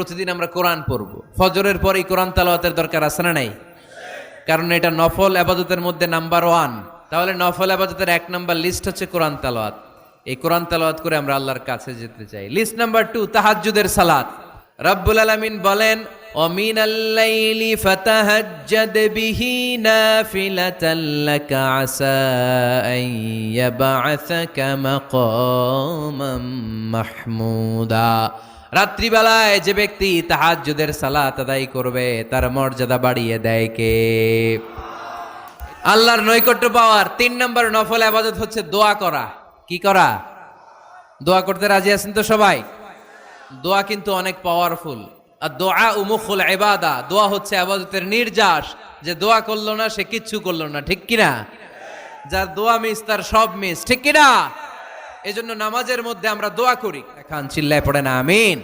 প্রতিদিন আমরা কোরআন পড়ব। ফজরের পরেই কোরআন তেলাওয়াতের দরকার আছে না নাই? কারণ এটা নফল ইবাদতের মধ্যে নাম্বার 1। তাহলে নফল ইবাদতের 1 নাম্বার লিস্ট হচ্ছে কোরআন তেলাওয়াত। এই কোরআন তেলাওয়াত করে আমরা আল্লাহর কাছে যেতে চাই। লিস্ট নাম্বার 2 তাহাজ্জুদের সালাত। রব্বুল আলামিন বলেন ওমিনাল লাইলি ফাতাহাজ্জাদ বিহি নাফিলাতাল লাকা আসা আন ইয়াবআসাকা মাকামাম মাহমুদা। রাত্রিবেলায় যে ব্যক্তি তাহাজ্জুদের সালাত আদায় করবে তার মর্যাদা বাড়িয়ে দেয় কে? আল্লাহর নৈকট্য পাওয়ার 3 নম্বর নফল ইবাদত হচ্ছে দোয়া করা। কি করা? দোয়া করতে রাজি আছেন তো সবাই? দোয়া কিন্তু অনেক পাওয়ারফুল। আর দোয়া মুখুল ইবাদা, দোয়া হচ্ছে ইবাদতের নির্যাস। যে দোয়া করলো না সে কিচ্ছু করলো না, ঠিক কিনা? যার দোয়া মিস তার সব মিস, ঠিক কিনা? এজন্য নামাজের মধ্যে আমরা দোয়া করি। এখন চিল্লায় পড়ে না আমিন।